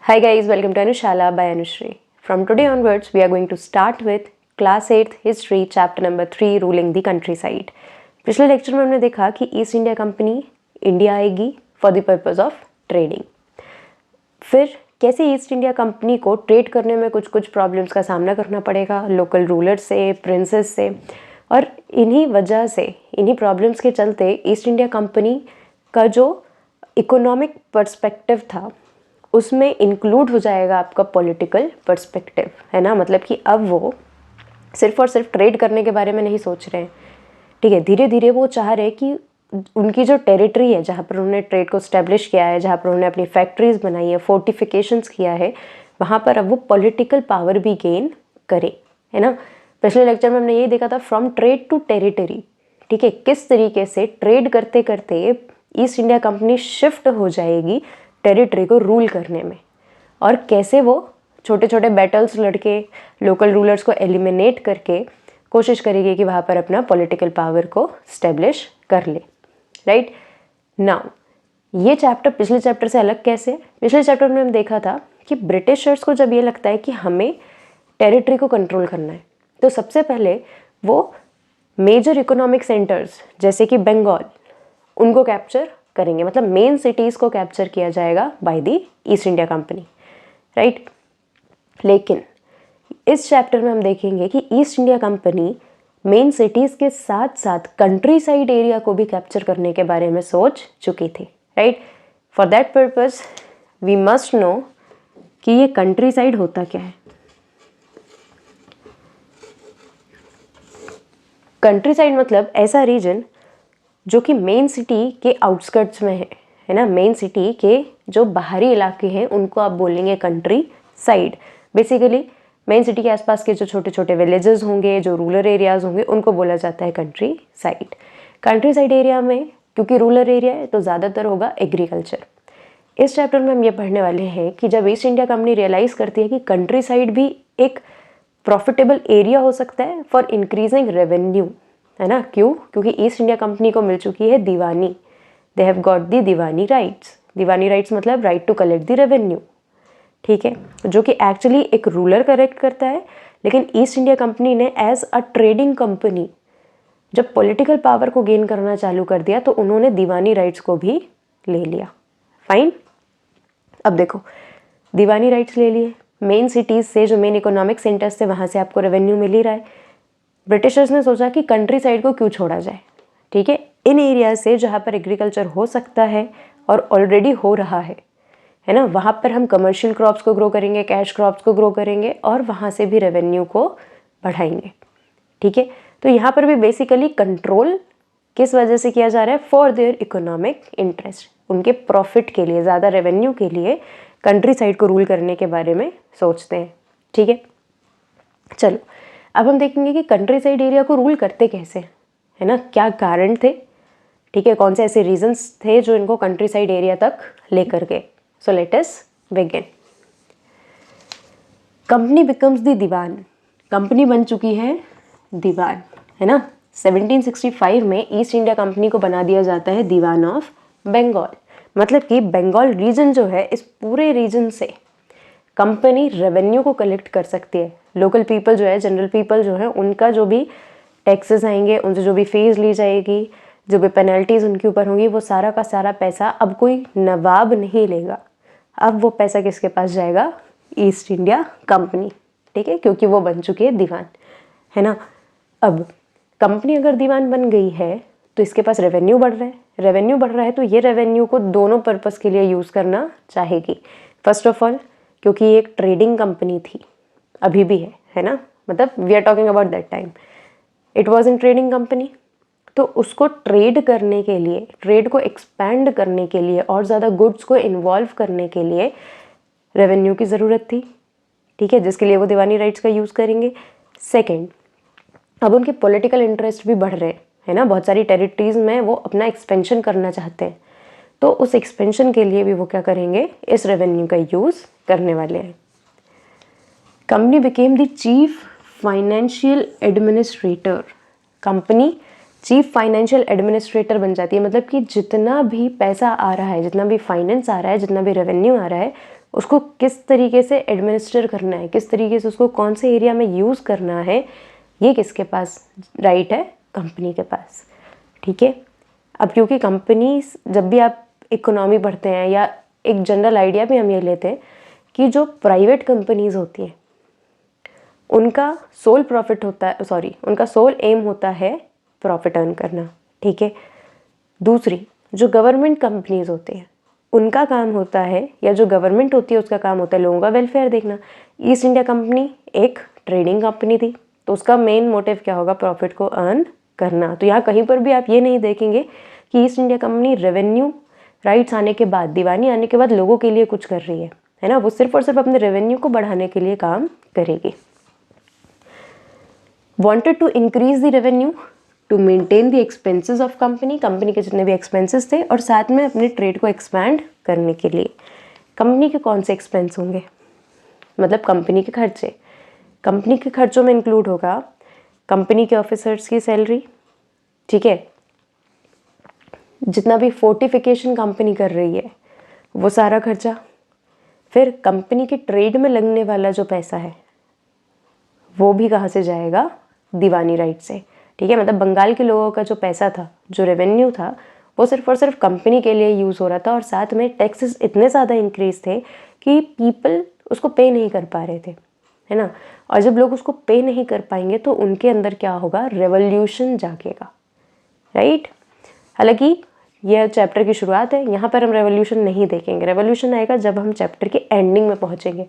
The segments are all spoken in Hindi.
Hi guys, welcome to Anushala by Anushri. From today onwards, we are going to start with Class 8th History, Chapter number 3, Ruling the Countryside. पिछले लेक्चर में हमने देखा कि ईस्ट इंडिया कंपनी इंडिया आएगी for the purpose of trading. फिर कैसे ईस्ट इंडिया कंपनी को ट्रेड करने में कुछ कुछ प्रॉब्लम्स का सामना करना पड़ेगा लोकल रूलर्स से, प्रिंसेस से, और इन्हीं वजह से, इन्हीं प्रॉब्लम्स के चलते ईस्ट इंडिया कंपनी का जो इकोनॉमिक पर्सपेक्टिव था उसमें इंक्लूड हो जाएगा आपका पॉलिटिकल पर्सपेक्टिव, है ना। मतलब कि अब वो सिर्फ और सिर्फ ट्रेड करने के बारे में नहीं सोच रहे हैं, ठीक है। धीरे धीरे वो चाह रहे हैं कि उनकी जो टेरिटरी है जहाँ पर उन्होंने ट्रेड को स्टैब्लिश किया है, जहाँ पर उन्होंने अपनी फैक्ट्रीज बनाई है, फोर्टिफिकेशंस किया है, वहाँ पर अब वो पॉलिटिकल पावर भी गेन करे, है ना। पिछले लेक्चर में हमने ये देखा था फ्रॉम ट्रेड टू टेरिटरी, ठीक है। किस तरीके से ट्रेड करते करते ईस्ट इंडिया कंपनी शिफ्ट हो जाएगी टेरिटरी को रूल करने में, और कैसे वो छोटे छोटे बैटल्स लड़के लोकल रूलर्स को एलिमिनेट करके कोशिश करेगी कि वहाँ पर अपना पॉलिटिकल पावर को स्टेब्लिश कर ले, राइट। नाउ ये चैप्टर पिछले चैप्टर से अलग कैसे है? पिछले चैप्टर में हम देखा था कि ब्रिटिशर्स को जब ये लगता है कि हमें टेरिटरी को कंट्रोल करना है, तो सबसे पहले वो मेजर इकोनॉमिक सेंटर्स जैसे कि बंगाल उनको कैप्चर करेंगे, मतलब मेन सिटीज़ को कैप्चर किया जाएगा by the east India company, right. लेकिन इस चैप्टर में हम देखेंगे कि east India company main cities के साथ साथ कंट्री साइड एरिया को भी कैप्चर करने के बारे में सोच चुकी थी, right. For that purpose we must know कि ये कंट्री साइड होता क्या है। कंट्री साइड मतलब ऐसा रीजन जो कि मेन सिटी के आउटस्कर्ट्स में है ना। मेन सिटी के जो बाहरी इलाके हैं उनको आप बोलेंगे country side. Basically main city के आसपास के जो छोटे छोटे विलेजेस होंगे, जो रूरल एरियाज होंगे, उनको बोला जाता है country side. Country side area में क्योंकि रूरल एरिया है तो ज़्यादातर होगा एग्रीकल्चर। इस चैप्टर में हम ये पढ़ने वाले हैं कि जब ईस्ट इंडिया कंपनी रियलाइज़ करती है कि कंट्री साइड भी एक प्रॉफिटेबल एरिया हो सकता है फॉर इंक्रीजिंग रेवेन्यू, है ना। क्यों? क्योंकि ईस्ट इंडिया कंपनी को मिल चुकी है diwani, they have got the diwani rights. Diwani rights मतलब right to collect the revenue, ठीक है, जो कि एक्चुअली एक रूलर कलेक्ट करता है। लेकिन ईस्ट इंडिया कंपनी ने एज अ ट्रेडिंग कंपनी जब पॉलिटिकल पावर को गेन करना चालू कर दिया तो उन्होंने दीवानी राइट्स को भी ले लिया। फाइन, अब देखो दीवानी राइट्स ले लिए, मेन सिटीज़ से जो मेन इकोनॉमिक सेंटर्स थे वहाँ से आपको रेवेन्यू मिल ही रहा है। ब्रिटिशर्स ने सोचा कि कंट्री साइड को क्यों छोड़ा जाए, ठीक है। इन एरिया से जहाँ पर एग्रीकल्चर हो सकता है और ऑलरेडी हो रहा है ना, वहाँ पर हम कमर्शियल क्रॉप्स को ग्रो करेंगे, कैश क्रॉप्स को ग्रो करेंगे और वहाँ से भी रेवेन्यू को बढ़ाएंगे, ठीक है। तो यहाँ पर भी बेसिकली कंट्रोल किस वजह से किया जा रहा है? फॉर देयर इकोनॉमिक इंटरेस्ट, उनके प्रॉफिट के लिए, ज़्यादा रेवेन्यू के लिए कंट्री साइड को रूल करने के बारे में सोचते हैं, ठीक है। चलो अब हम देखेंगे कि कंट्री साइड एरिया को रूल करते कैसे, है ना, क्या कारण थे, ठीक है, कौन से ऐसे रीजंस थे जो इनको कंट्री साइड एरिया तक लेकर गए। So let us begin. Company becomes the diwan, company बन चुकी है दीवान, है ना। 1765 में ईस्ट इंडिया कंपनी को बना दिया जाता है दीवान ऑफ बंगाल। मतलब कि बंगाल रीजन जो है, इस पूरे रीजन से कंपनी रेवेन्यू को कलेक्ट कर सकती है। लोकल पीपल जो है, जनरल पीपल जो है, उनका जो भी टैक्सेस आएंगे, उनसे जो भी फीस ली जाएगी, जो भी पेनल्टीज उनके ऊपर होंगी, वो सारा का सारा पैसा अब कोई नवाब नहीं लेगा। अब वो पैसा किसके पास जाएगा? ईस्ट इंडिया कंपनी, ठीक है, क्योंकि वो बन चुकी है दीवान, है ना। अब कंपनी अगर दीवान बन गई है तो इसके पास रेवेन्यू बढ़ रहा है, रेवेन्यू बढ़ रहा है तो ये रेवेन्यू को दोनों पर्पज़ के लिए यूज़ करना चाहेगी। फर्स्ट ऑफ ऑल क्योंकि ये एक ट्रेडिंग कंपनी थी, अभी भी है ना, मतलब we are talking about that time it was in trading company. तो उसको ट्रेड करने के लिए, ट्रेड को एक्सपैंड करने के लिए और ज़्यादा गुड्स को इन्वॉल्व करने के लिए रेवेन्यू की ज़रूरत थी, ठीक है, जिसके लिए वो दीवानी राइट्स का यूज़ करेंगे। सेकेंड, अब उनके पॉलिटिकल इंटरेस्ट भी बढ़ रहे हैं, है ना, बहुत सारी टेरिटरीज में वो अपना एक्सपेंशन करना चाहते हैं, तो उस एक्सपेंशन के लिए भी वो क्या करेंगे? इस रेवेन्यू का यूज़ करने वाले हैं। Company became the chief financial administrator, company chief financial administrator बन जाती है। मतलब कि जितना भी पैसा आ रहा है, जितना भी फाइनेंस आ रहा है, जितना भी रेवेन्यू आ रहा है, उसको किस तरीके से एडमिनिस्टर करना है, किस तरीके से उसको कौन से एरिया में यूज़ करना है, ये किसके पास राइट है? कंपनी के पास। ठीक है, अब क्योंकि कंपनी, जब भी आप इकोनॉमी पढ़ते हैं या एक जनरल आइडिया भी हम ये लेते हैं कि जो प्राइवेट कंपनीज होती हैं उनका सोल प्रॉफिट होता है, उनका सोल एम होता है प्रॉफिट अर्न करना। ठीक है, दूसरी जो गवर्नमेंट कंपनीज होती हैं उनका काम होता है, या जो गवर्नमेंट होती है उसका काम होता है लोगों का वेलफेयर देखना। ईस्ट इंडिया कंपनी एक ट्रेडिंग कंपनी थी, तो उसका मेन मोटिव क्या होगा? प्रॉफिट को अर्न करना। तो यहाँ कहीं पर भी आप ये नहीं देखेंगे कि east India company revenue rights आने के बाद, दीवानी आने के बाद लोगों के लिए कुछ कर रही है ना। वो सिर्फ और सिर्फ अपने रेवेन्यू को बढ़ाने के लिए काम करेगी। Wanted to increase the revenue to maintain the expenses of company, company के जितने भी एक्सपेंसेस थे, और साथ में अपने ट्रेड को एक्सपैंड करने के लिए। कंपनी के कौन से एक्सपेंस होंगे? मतलब कंपनी के खर्चे। कंपनी के खर्चों में इंक्लूड होगा कंपनी के ऑफिसर्स की सैलरी, ठीक है, जितना भी फोर्टिफिकेशन कंपनी कर रही है वो सारा खर्चा, फिर कंपनी के ट्रेड में लगने वाला जो पैसा है वो भी कहाँ से जाएगा? दीवानी राइट से। ठीक है, मतलब बंगाल के लोगों का जो पैसा था, जो रेवेन्यू था, वो सिर्फ और सिर्फ कंपनी के लिए यूज़ हो रहा था, और साथ में टैक्सेस इतने ज़्यादा इंक्रीज थे कि पीपल उसको पे नहीं कर पा रहे थे, है ना। और जब लोग उसको पे नहीं कर पाएंगे तो उनके अंदर क्या होगा? रेवोल्यूशन जागेगा, राइट। हालांकि यह चैप्टर की शुरुआत है, यहाँ पर हम रेवोल्यूशन नहीं देखेंगे। रेवोल्यूशन आएगा जब हम चैप्टर के एंडिंग में पहुँचेंगे,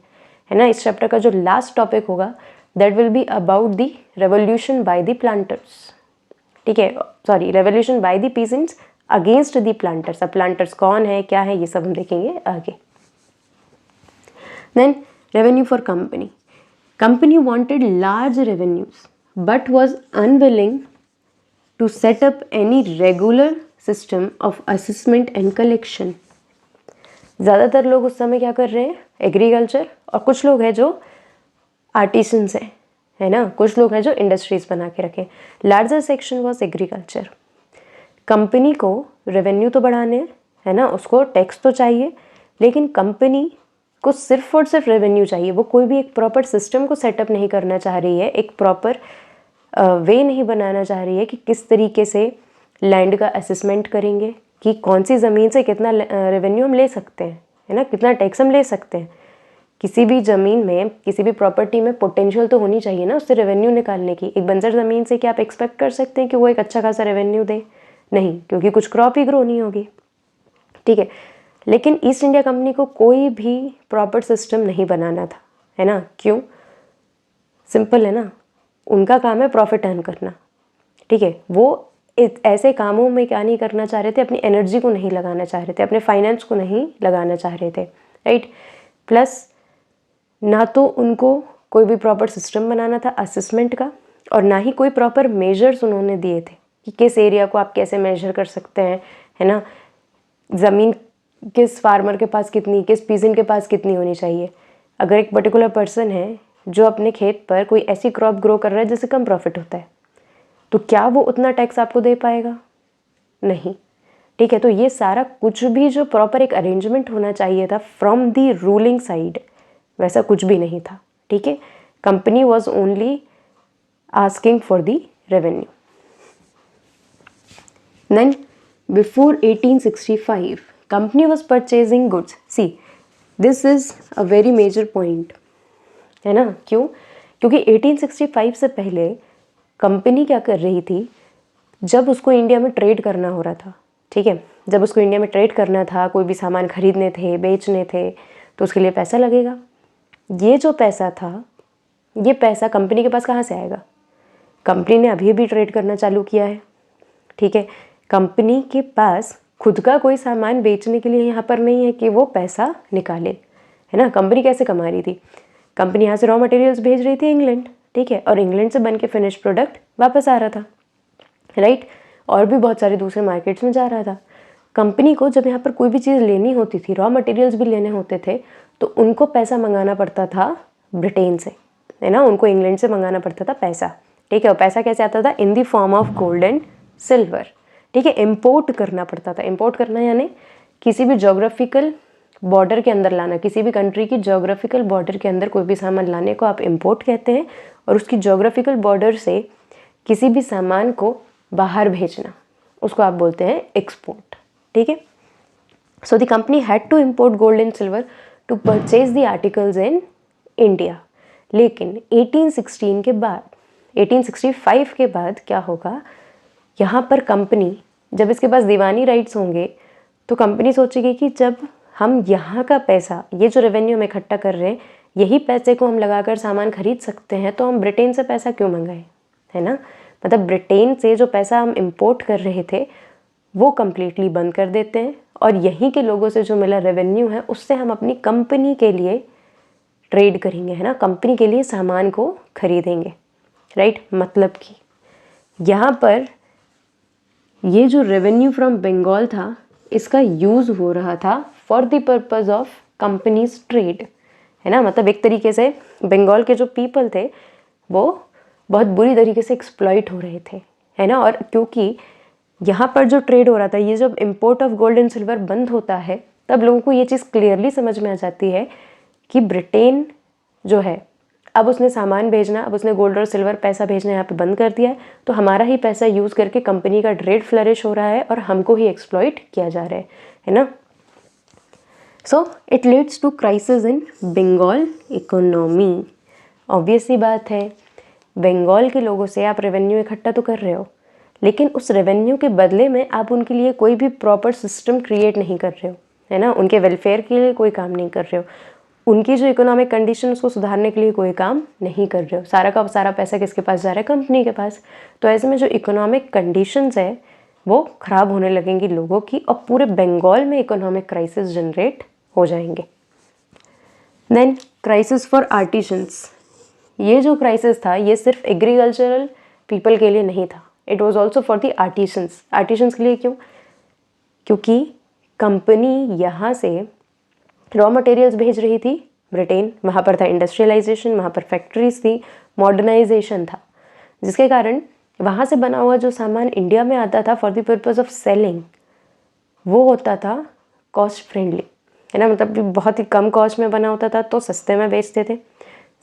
है ना। इस चैप्टर का जो लास्ट टॉपिक होगा that will be about the revolution by the planters. ठीक है, sorry, revolution by the peasants against the planters. अब प्लांटर्स कौन है, क्या है, ये सब हम देखेंगे आगे। Then revenue for company. Company wanted large revenues but was unwilling to set up any regular system of assessment and collection। ज़्यादातर लोग उस समय क्या कर रहे हैं? एग्रीकल्चर, और कुछ लोग हैं जो आर्टिसंस हैं, है ना। कुछ लोग हैं जो इंडस्ट्रीज बना के रखें। Larger section was agriculture. Company को रेवेन्यू तो बढ़ाने हैं, है ना, उसको टैक्स तो चाहिए, लेकिन कंपनी को सिर्फ और सिर्फ रेवेन्यू चाहिए। वो कोई भी एक प्रॉपर सिस्टम को सेटअप नहीं करना चाह रही है, एक प्रॉपर वे नहीं बनाना चाह रही है कि किस तरीके से लैंड का असेसमेंट करेंगे, कि कौन सी ज़मीन से कितना रेवेन्यू हम ले सकते हैं, है ना, कितना टैक्स हम ले सकते हैं। किसी भी ज़मीन में, किसी भी प्रॉपर्टी में पोटेंशियल तो होनी चाहिए ना उससे रेवेन्यू निकालने की। एक बंजर ज़मीन से क्या आप एक्सपेक्ट कर सकते हैं कि वो एक अच्छा खासा रेवेन्यू दे? नहीं, क्योंकि कुछ क्रॉप ही ग्रो नहीं होगी। ठीक है, लेकिन ईस्ट इंडिया कंपनी को कोई भी प्रॉपर सिस्टम नहीं बनाना था, है ना। क्यों? सिंपल है ना, उनका काम है प्रॉफिट अर्न करना। ठीक है, वो ऐसे कामों में क्या नहीं करना चाह रहे थे? अपनी एनर्जी को नहीं लगाना चाह रहे थे, अपने फाइनेंस को नहीं लगाना चाह रहे थे, राइट। प्लस ना तो उनको कोई भी प्रॉपर सिस्टम बनाना था असेसमेंट का, और ना ही कोई प्रॉपर मेजर्स उन्होंने दिए थे कि किस एरिया को आप कैसे मेजर कर सकते हैं, है ना। ज़मीन किस फार्मर के पास कितनी, किस पीजन के पास कितनी होनी चाहिए। अगर एक पर्टिकुलर पर्सन है जो अपने खेत पर कोई ऐसी क्रॉप ग्रो कर रहा है जिससे कम प्रॉफिट होता है, तो क्या वो उतना टैक्स आपको दे पाएगा? नहीं। ठीक है, तो ये सारा कुछ भी जो प्रॉपर एक अरेंजमेंट होना चाहिए था फ्रॉम दी रूलिंग साइड, वैसा कुछ भी नहीं था। ठीक है, company was only asking for the revenue. Then before 1865 company was purchasing goods. See, this is a very major point, है ना। क्यों? क्योंकि 1865 से पहले कंपनी क्या कर रही थी? जब उसको इंडिया में ट्रेड करना हो रहा था, ठीक है, जब उसको इंडिया में ट्रेड करना था, कोई भी सामान खरीदने थे, बेचने थे, तो उसके लिए पैसा लगेगा। ये जो पैसा था, ये पैसा कंपनी के पास कहाँ से आएगा? कंपनी ने अभी भी ट्रेड करना चालू किया है, ठीक है। कंपनी के पास खुद का कोई सामान बेचने के लिए यहाँ पर नहीं है कि वो पैसा निकाले, है ना। कंपनी कैसे कमा रही थी? कंपनी यहाँ से रॉ मटेरियल्स भेज रही थी इंग्लैंड, ठीक है, और इंग्लैंड से बन के फिनिश प्रोडक्ट वापस आ रहा था, राइट, और भी बहुत सारे दूसरे मार्केट्स में जा रहा था। कंपनी को जब यहाँ पर कोई भी चीज़ लेनी होती थी, रॉ मटेरियल्स भी लेने होते थे, तो उनको पैसा मंगाना पड़ता था ब्रिटेन से, है ना, उनको इंग्लैंड से मंगाना पड़ता था पैसा, ठीक है। और पैसा कैसे आता था? In the form of gold and silver, ठीक है। इम्पोर्ट करना पड़ता था। इम्पोर्ट करना यानी किसी भी जोग्राफिकल बॉर्डर के अंदर लाना, किसी भी कंट्री की जोग्राफिकल बॉर्डर के अंदर कोई भी सामान लाने को आप इम्पोर्ट कहते हैं, और उसकी जोग्राफिकल बॉर्डर से किसी भी सामान को बाहर भेजना उसको आप बोलते हैं एक्सपोर्ट। ठीक है। So the company had to import gold and silver to purchase the articles in India. लेकिन 1816 के बाद, 1865 के बाद क्या होगा, यहाँ पर कंपनी, जब इसके पास दीवानी राइट्स होंगे तो कंपनी सोचेगी कि जब हम यहाँ का पैसा, ये जो रेवेन्यू हम इकट्ठा कर रहे हैं, यही पैसे को हम लगाकर सामान खरीद सकते हैं, तो हम ब्रिटेन से पैसा क्यों मंगाएं, है ना। मतलब ब्रिटेन से जो पैसा हम इंपोर्ट कर रहे थे वो कम्प्लीटली बंद कर देते हैं, और यहीं के लोगों से जो मिला रेवेन्यू है उससे हम अपनी कंपनी के लिए ट्रेड करेंगे, है ना, कंपनी के लिए सामान को खरीदेंगे, राइट। मतलब कि यहाँ पर ये जो रेवेन्यू फ्रॉम बंगाल था इसका यूज़ हो रहा था for the purpose of companies trade, है ना। मतलब एक तरीके से बंगाल के जो पीपल थे वो बहुत बुरी तरीके से एक्सप्लॉइट हो रहे थे, है ना। और क्योंकि यहाँ पर जो ट्रेड हो रहा था, ये जब import of gold and silver बंद होता है तब लोगों को ये चीज़ क्लियरली समझ में आ जाती है कि ब्रिटेन जो है, अब उसने सामान भेजना, अब उसने गोल्ड और सिल्वर पैसा भेजना यहाँ पे बंद कर दिया है, तो हमारा ही पैसा यूज़ करके कंपनी का ट्रेड फ्लरिश हो रहा है और हमको ही एक्सप्लॉइट किया जा रहा है ना। So it leads to crisis in Bengal economy. Obvious सी बात है, बंगाल के लोगों से आप रेवेन्यू इकट्ठा तो कर रहे हो, लेकिन उस रेवेन्यू के बदले में आप उनके लिए कोई भी प्रॉपर सिस्टम क्रिएट नहीं कर रहे हो, है ना। उनके वेलफेयर के लिए कोई काम नहीं कर रहे हो, उनकी जो इकोनॉमिक कंडीशन उसको सुधारने के लिए कोई काम नहीं कर रहे हो। सारा का सारा पैसा किसके पास जा रहा है, कंपनी के पास। तो ऐसे में जो इकोनॉमिक कंडीशंस है वो ख़राब होने लगेंगी लोगों की, और पूरे बंगाल में इकोनॉमिक क्राइसिस जनरेट हो जाएंगे। Then crisis for artisans. ये जो क्राइसिस था ये सिर्फ एग्रीकल्चरल पीपल के लिए नहीं था, it was also for the artisans. Artisans के लिए क्यों? क्योंकि कंपनी यहाँ से रॉ मटेरियल्स भेज रही थी ब्रिटेन, वहाँ पर था इंडस्ट्रियलाइजेशन, वहाँ पर फैक्ट्रीज थी, मॉडर्नाइजेशन था, जिसके कारण वहाँ से बना हुआ जो सामान इंडिया में आता था for the purpose of selling, वो होता था कॉस्ट फ्रेंडली, है ना। मतलब बहुत ही कम कॉस्ट में बना होता था तो सस्ते में बेचते थे,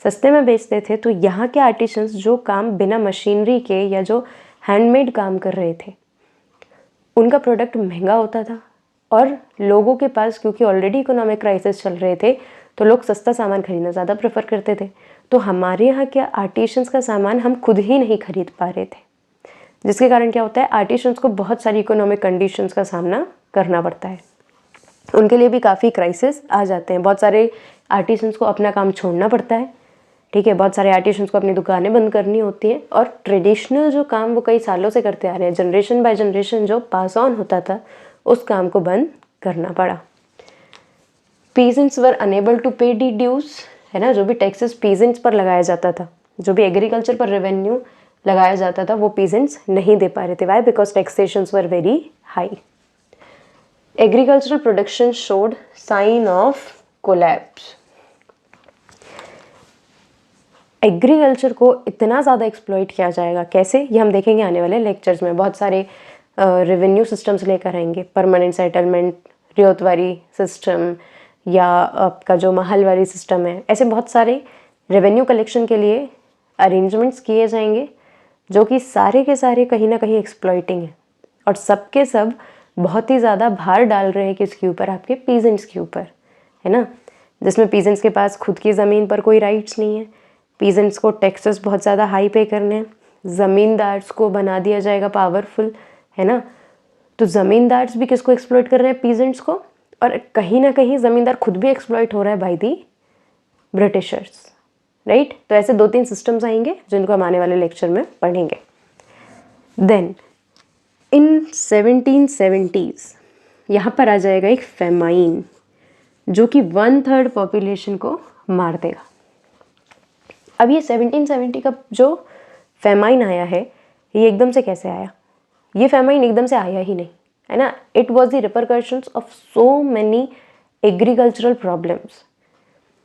सस्ते में बेचते थे। तो यहाँ के आर्टिशंस जो काम बिना मशीनरी के या जो हैंडमेड काम कर रहे थे, उनका प्रोडक्ट महंगा होता था, और लोगों के पास क्योंकि ऑलरेडी इकोनॉमिक क्राइसिस चल रहे थे तो लोग सस्ता सामान खरीदना ज़्यादा प्रेफर करते थे। तो हमारे यहाँ के आर्टिशंस का सामान हम खुद ही नहीं खरीद पा रहे थे, जिसके कारण क्या होता है, आर्टिशंस को बहुत सारी इकोनॉमिक कंडीशंस का सामना करना पड़ता है। उनके लिए भी काफ़ी क्राइसिस आ जाते हैं, बहुत सारे आर्टिशंस को अपना काम छोड़ना पड़ता है, ठीक है। बहुत सारे आर्टिशंस को अपनी दुकानें बंद करनी होती हैं, और ट्रेडिशनल जो काम वो कई सालों से करते आ रहे हैं, जनरेशन बाय जनरेशन जो पास ऑन होता था, उस काम को बंद करना पड़ा। पीजेंट्स वर अनेबल टू पे डी ड्यूज, है ना। जो भी टैक्सेस पीजेंट्स पर लगाया जाता था, जो भी एग्रीकल्चर पर रेवेन्यू लगाया जाता था, वो पीजेंट्स नहीं दे पा रहे थे। Why? Because taxations were very high. Agricultural production showed sign of collapse. Agriculture को इतना ज़्यादा एक्सप्लॉइट किया जाएगा, कैसे, ये हम देखेंगे आने वाले लेक्चर्स में। बहुत सारे रेवेन्यू सिस्टम्स लेकर आएंगे, परमानेंट सेटलमेंट, रियोतवारी सिस्टम, या आपका जो महलवारी सिस्टम है, ऐसे बहुत सारे रेवेन्यू कलेक्शन के लिए अरेंजमेंट्स किए जाएंगे, जो कि सारे के सारे कहीं ना कहीं एक्सप्लॉइटिंग है, और सबके सब बहुत ही ज़्यादा भार डाल रहे हैं किसके ऊपर, आपके पीजेंट्स के ऊपर, है ना। जिसमें पीजेंट्स के पास खुद की ज़मीन पर कोई राइट्स नहीं है, पीजेंट्स को टैक्सेस बहुत ज़्यादा हाई पे करने हैं, ज़मींदार्स को बना दिया जाएगा पावरफुल, है ना। तो ज़मींदार्स भी किसको एक्सप्लॉइट कर रहे हैं, पीजेंट्स को, और कहीं ना कहीं ज़मींदार खुद भी एक्सप्लॉइट हो रहा है बाय दी ब्रिटिशर्स, राइट। तो ऐसे 2-3 सिस्टम्स आएंगे जिनको हम आने वाले लेक्चर में पढ़ेंगे। देन इन 1770s यहाँ पर आ जाएगा एक फेमाइन, जो कि 1/3 पॉपुलेशन को मार देगा। अब ये 1770 का जो फेमाइन आया है, ये एकदम से कैसे आया? ये फेमाइन एकदम से आया ही नहीं, है ना। It was the repercussions of so many agricultural problems.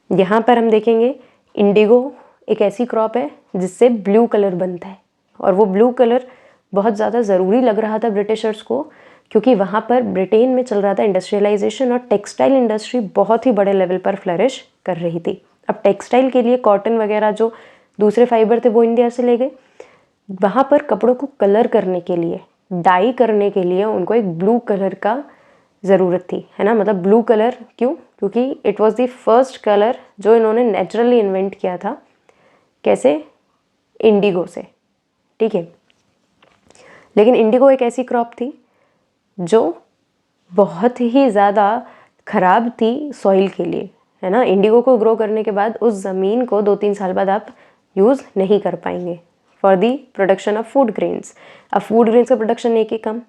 यहाँ पर हम देखेंगे इंडिगो एक ऐसी क्रॉप है जिससे ब्लू कलर बनता है, और वो ब्लू कलर बहुत ज़्यादा ज़रूरी लग रहा था ब्रिटिशर्स को, क्योंकि वहाँ पर ब्रिटेन में चल रहा था इंडस्ट्रियलाइजेशन और टेक्सटाइल इंडस्ट्री बहुत ही बड़े लेवल पर फ्लरिश कर रही थी। अब टेक्सटाइल के लिए कॉटन वगैरह जो दूसरे फाइबर थे वो इंडिया से ले गए। वहाँ पर कपड़ों को कलर करने के लिए, डाई करने के लिए उनको एक ब्लू कलर का ज़रूरत थी, है ना। मतलब ब्लू कलर क्यों? क्योंकि it was the first colour जो इन्होंने नेचुरली इन्वेंट किया था। कैसे? इंडिगो से, ठीक है। लेकिन इंडिगो एक ऐसी क्रॉप थी जो बहुत ही ज़्यादा ख़राब थी सॉइल के लिए, है ना। इंडिगो को ग्रो करने के बाद उस ज़मीन को 2-3 साल बाद आप यूज़ नहीं कर पाएंगे for the production of food grains. अब फूड ग्रेन्स का प्रोडक्शन एक ही कम,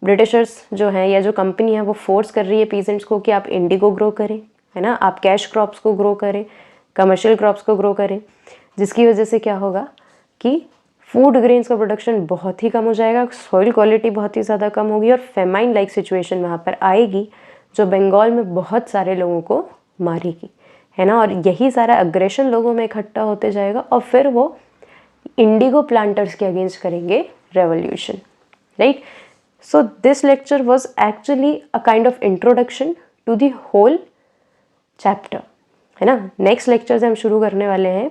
ब्रिटिशर्स जो हैं या जो कंपनी है वो फोर्स कर रही है पीजेंट्स को कि आप इंडिगो ग्रो करें, है ना, आप कैश क्रॉप्स को ग्रो करें, कमर्शियल क्रॉप्स को ग्रो करें, जिसकी वजह से क्या होगा कि फूड ग्रेन्स का प्रोडक्शन बहुत ही कम हो जाएगा, सॉइल क्वालिटी बहुत ही ज़्यादा कम होगी और फेमाइन लाइक सिचुएशन वहाँ पर आएगी जो बंगाल में बहुत सारे लोगों को मारेगी, है ना। और यही सारा अग्रेशन लोगों में इकट्ठा होते जाएगा और फिर वो इंडिगो प्लांटर्स के अगेंस्ट करेंगे revolution, right. So this lecture was actually a kind of introduction to the whole chapter, है ना। नेक्स्ट लेक्चर से हम शुरू करने वाले हैं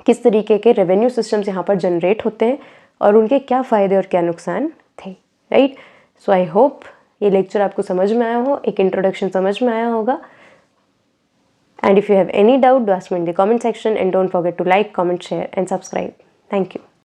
किस तरीके के रेवेन्यू सिस्टम्स यहाँ पर जनरेट होते हैं और उनके क्या फ़ायदे और क्या नुकसान थे, राइट। सो आई होप ये लेक्चर आपको समझ में आया हो, एक इंट्रोडक्शन समझ में आया होगा। And if you have any doubt, do ask me in the comment section and don't forget to like, comment, share and subscribe. Thank you.